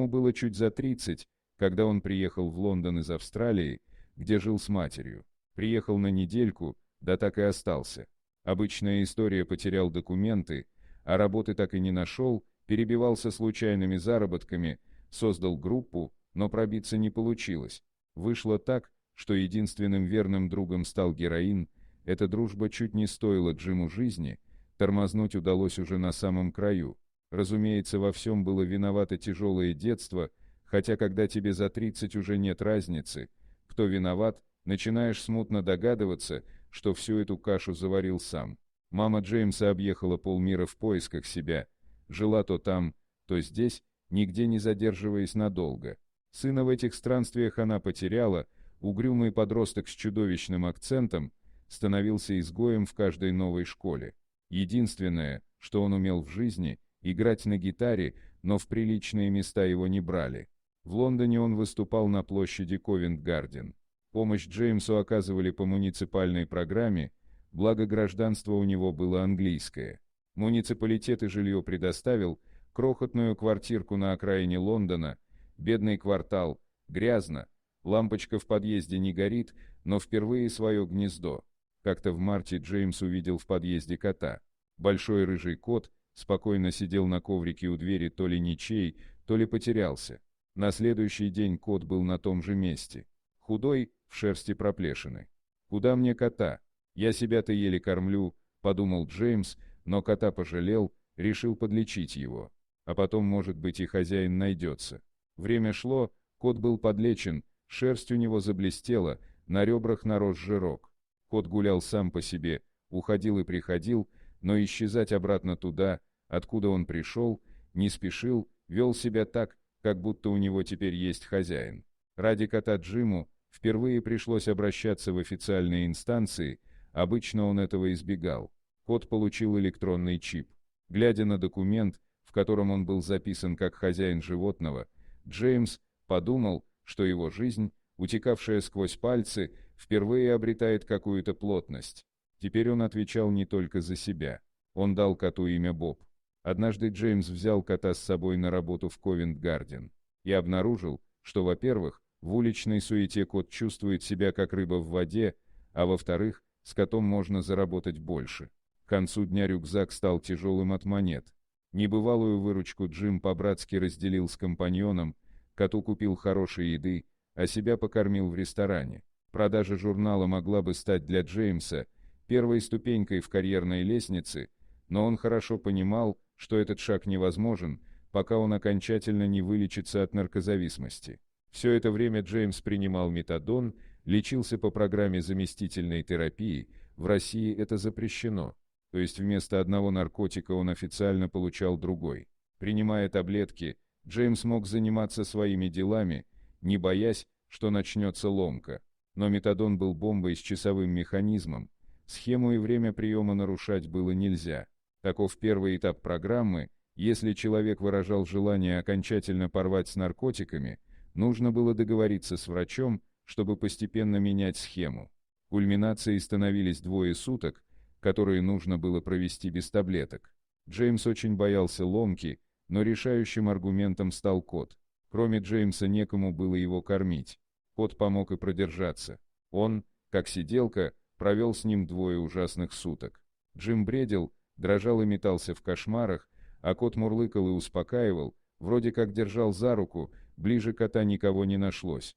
Ему было чуть за 30, когда он приехал в Лондон из Австралии, где жил с матерью. Приехал на недельку, да так и остался. Обычная история: потерял документы, а работы так и не нашел, перебивался случайными заработками, создал группу, но пробиться не получилось. Вышло так, что единственным верным другом стал героин. Эта дружба чуть не стоила Джиму жизни, тормознуть удалось уже на самом краю. Разумеется, во всем было виновато тяжелое детство, хотя когда тебе за 30 уже нет разницы, кто виноват, начинаешь смутно догадываться, что всю эту кашу заварил сам. Мама Джеймса объехала полмира в поисках себя, жила то там, то здесь, нигде не задерживаясь надолго. Сына в этих странствиях она потеряла, угрюмый подросток с чудовищным акцентом становился изгоем в каждой новой школе. Единственное, что он умел в жизни — играть на гитаре, но в приличные места его не брали. В Лондоне он выступал на площади Ковент-Гарден. Помощь Джеймсу оказывали по муниципальной программе, благо гражданство у него было английское. Муниципалитет и жилье предоставил, крохотную квартирку на окраине Лондона, бедный квартал, грязно, лампочка в подъезде не горит, но впервые свое гнездо. Как-то в марте Джеймс увидел в подъезде кота. Большой рыжий кот спокойно сидел на коврике у двери, то ли ничей, то ли потерялся. На следующий день кот был на том же месте. Худой, в шерсти проплешины. «Куда мне кота? Я себя-то еле кормлю», — подумал Джеймс, но кота пожалел, решил подлечить его. А потом, может быть, и хозяин найдется. Время шло, кот был подлечен, шерсть у него заблестела, на ребрах нарос жирок. Кот гулял сам по себе, уходил и приходил, но исчезать обратно туда, откуда он пришел, не спешил, вел себя так, как будто у него теперь есть хозяин. Ради кота Джиму впервые пришлось обращаться в официальные инстанции, обычно он этого избегал. Кот получил электронный чип. Глядя на документ, в котором он был записан как хозяин животного, Джеймс подумал, что его жизнь, утекавшая сквозь пальцы, впервые обретает какую-то плотность. Теперь он отвечал не только за себя. Он дал коту имя Боб. Однажды Джеймс взял кота с собой на работу в Ковент-Гарден и обнаружил, что, во-первых, в уличной суете кот чувствует себя как рыба в воде, а во-вторых, с котом можно заработать больше. К концу дня рюкзак стал тяжелым от монет. Небывалую выручку Джим по-братски разделил с компаньоном, коту купил хорошей еды, а себя покормил в ресторане. Продажа журнала могла бы стать для Джеймса первой ступенькой в карьерной лестнице, но он хорошо понимал, что этот шаг невозможен, пока он окончательно не вылечится от наркозависимости. Все это время Джеймс принимал метадон, лечился по программе заместительной терапии. В России это запрещено, то есть вместо одного наркотика он официально получал другой. Принимая таблетки, Джеймс мог заниматься своими делами, не боясь, что начнется ломка. Но метадон был бомбой с часовым механизмом, схему и время приема нарушать было нельзя. Таков первый этап программы. Если человек выражал желание окончательно порвать с наркотиками, нужно было договориться с врачом, чтобы постепенно менять схему. Кульминацией становились 2 суток, которые нужно было провести без таблеток. Джеймс очень боялся ломки, но решающим аргументом стал кот. Кроме Джеймса некому было его кормить. Кот помог и продержаться. Он, как сиделка, провел с ним 2 ужасных суток. Джим бредил, дрожал и метался в кошмарах, а кот мурлыкал и успокаивал, вроде как держал за руку, ближе кота никого не нашлось.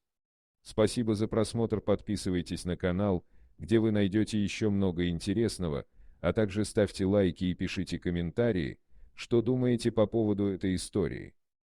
Спасибо за просмотр, подписывайтесь на канал, где вы найдете еще много интересного, а также ставьте лайки и пишите комментарии, что думаете по поводу этой истории.